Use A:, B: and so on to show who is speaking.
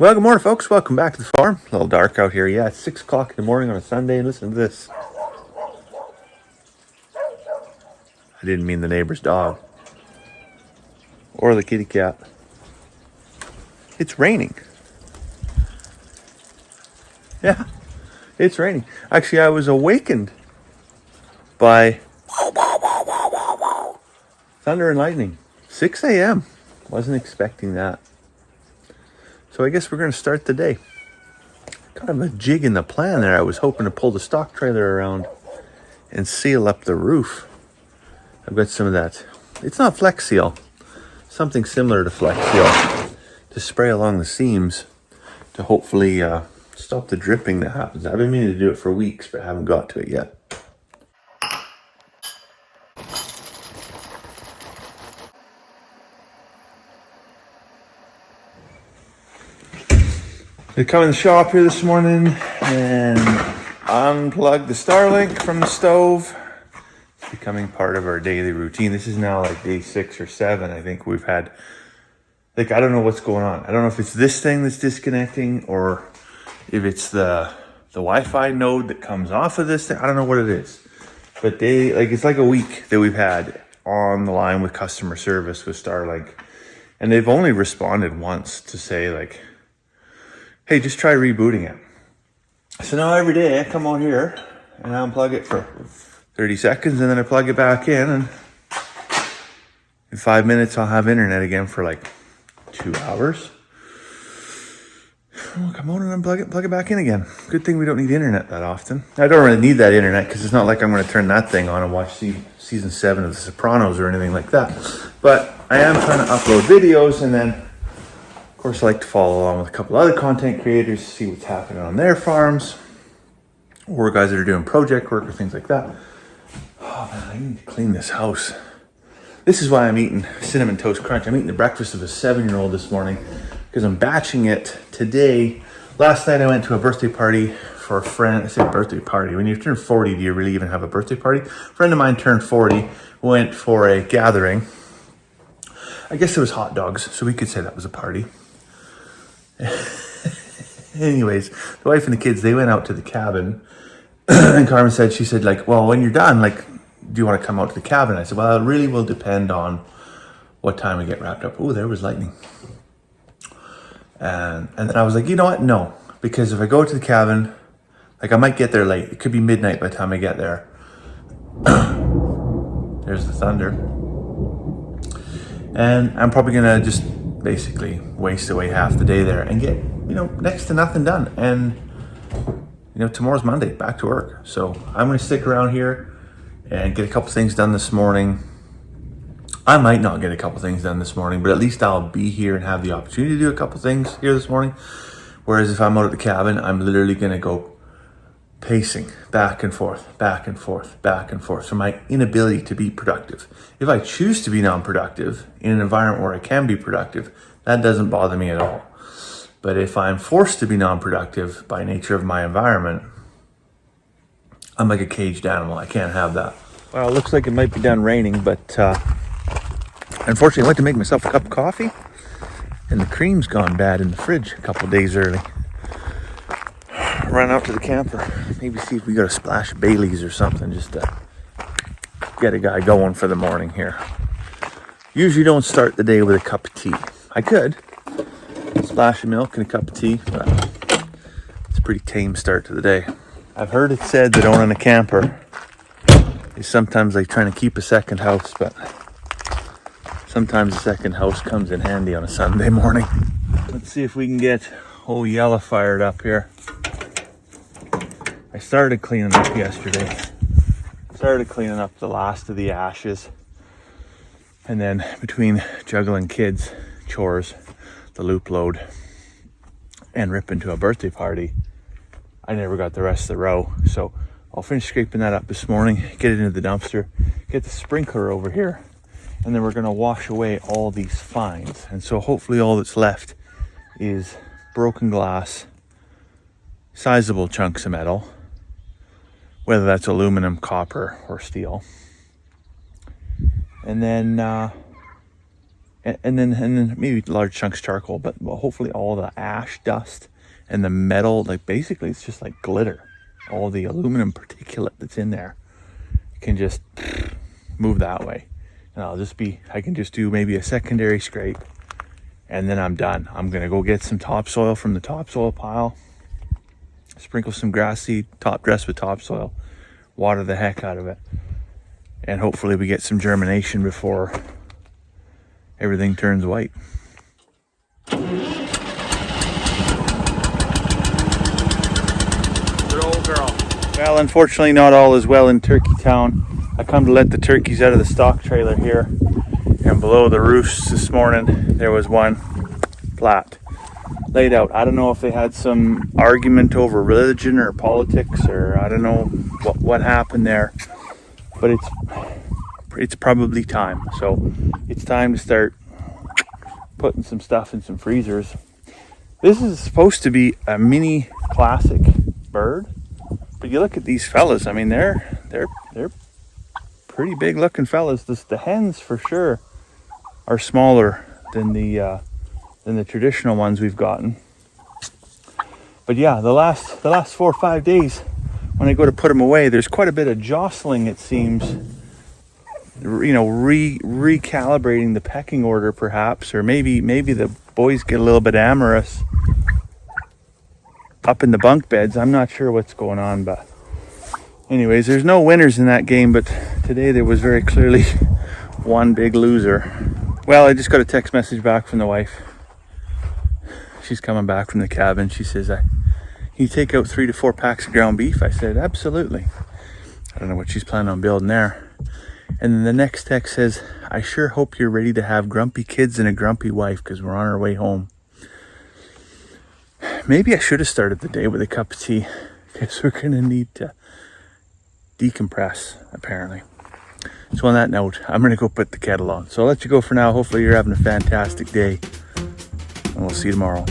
A: Well, good morning, folks. Welcome back to the farm. A little dark out here. Yeah, it's 6 o'clock in the morning on a Sunday, and listen to this. I didn't mean the neighbor's dog. Or the kitty cat. It's raining. Yeah, it's raining. Actually, I was awakened by thunder and lightning. 6 a.m. Wasn't expecting that. So I guess we're going to start the day. Kind of a jig in the plan there. I was hoping to pull the stock trailer around and seal up the roof. I've got some of that. It's not Flex Seal. Something similar to Flex Seal to spray along the seams to hopefully stop the dripping that happens. I've been meaning to do it for weeks, but I haven't got to it yet. I come in the shop here this morning and unplug the Starlink from the stove. It's becoming part of our daily routine. This is now like day 6 or 7. I think we've had, I don't know what's going on. I don't know if it's this thing that's disconnecting or if it's the Wi-Fi node that comes off of this thing. I don't know what it is. But it's like a week that we've had on the line with customer service with Starlink. And they've only responded once to say hey, just try rebooting it. So now every day I come out here and I unplug it for 30 seconds and then I plug it back in, and in 5 minutes I'll have internet again for 2 hours. I'll come out and unplug it, plug it back in again. Good thing we don't need internet that often. I don't really need that internet because it's not like I'm going to turn that thing on and watch season 7 of The Sopranos or anything like that. But I am trying to upload videos, and then of course I like to follow along with a couple other content creators to see what's happening on their farms, or guys that are doing project work or things like that. Oh man, I need to clean this house. This is why I'm eating Cinnamon Toast Crunch. I'm eating the breakfast of a 7-year-old this morning because I'm batching it today. Last night I went to a birthday party for a friend. I say birthday party. When you turn 40, do you really even have a birthday party? A friend of mine turned 40, went for a gathering. I guess it was hot dogs, so we could say that was a party. Anyways, the wife and the kids, they went out to the cabin. And Carmen said, well, when you're done, do you want to come out to the cabin? I said, well, it really will depend on what time we get wrapped up. Oh, there was lightning. And then I was like, you know what? No, because if I go to the cabin, I might get there late. It could be midnight by the time I get there. There's the thunder. And I'm probably going to just basically waste away half the day there and get, next to nothing done. And, tomorrow's Monday, back to work. So I'm going to stick around here and get a couple things done this morning. I might not get a couple things done this morning, but at least I'll be here and have the opportunity to do a couple things here this morning. Whereas if I'm out at the cabin, I'm literally going to go pacing back and forth, back and forth, back and forth. So my inability to be productive. If I choose to be non-productive in an environment where I can be productive, that doesn't bother me at all. But if I'm forced to be non-productive by nature of my environment, I'm like a caged animal. I can't have that. Well, it looks like it might be done raining, but unfortunately I went to make myself a cup of coffee and the cream's gone bad in the fridge a couple days early. Run out to the camper, maybe see if we got a splash of Baileys or something just to get a guy going for the morning here. Usually don't start the day with a cup of tea. I could. Splash of milk and a cup of tea, but it's a pretty tame start to the day. I've heard it said that owning a camper is sometimes like trying to keep a second house, but sometimes a second house comes in handy on a Sunday morning. Let's see if we can get old Yella fired up here. I started cleaning up yesterday. Started cleaning up the last of the ashes. And then between juggling kids, chores, the loop load, and ripping to a birthday party, I never got the rest of the row. So I'll finish scraping that up this morning, get it into the dumpster, get the sprinkler over here, and then we're going to wash away all these fines. And so hopefully all that's left is broken glass, sizable chunks of metal, whether that's aluminum, copper, or steel. And then and then maybe large chunks charcoal, but hopefully all the ash dust and the metal, like basically it's just like glitter. All the aluminum particulate that's in there can just move that way. And I can just do maybe a secondary scrape, and then I'm done. I'm gonna go get some topsoil from the topsoil pile, sprinkle some grass seed, top dress with topsoil, water the heck out of it, and hopefully we get some germination before everything turns white. Good old girl. Well, unfortunately not all is well in Turkey Town. I come to let the turkeys out of the stock trailer here, and below the roofs this morning there was one flat laid out. I don't know if they had some argument over religion or politics, or I don't know what happened there, but it's probably time. So it's time to start putting some stuff in some freezers. This is supposed to be a mini classic bird, but you look at these fellas. I mean, they're pretty big looking fellas. The hens for sure are smaller than the traditional ones we've gotten. But yeah, the last 4 or 5 days when I go to put them away, there's quite a bit of jostling, it seems. You know, recalibrating the pecking order perhaps, or maybe the boys get a little bit amorous up in the bunk beds. I'm not sure what's going on, but anyways, there's no winners in that game, but today there was very clearly one big loser. Well, I just got a text message back from the wife. She's coming back from the cabin. She says, "Can you take out 3 to 4 packs of ground beef?" I said, "Absolutely." I don't know what she's planning on building there. And then the next text says, "I sure hope you're ready to have grumpy kids and a grumpy wife, because we're on our way home." Maybe I should have started the day with a cup of tea, because we're going to need to decompress, apparently. So on that note, I'm going to go put the kettle on. So I'll let you go for now. Hopefully you're having a fantastic day, and we'll see you tomorrow.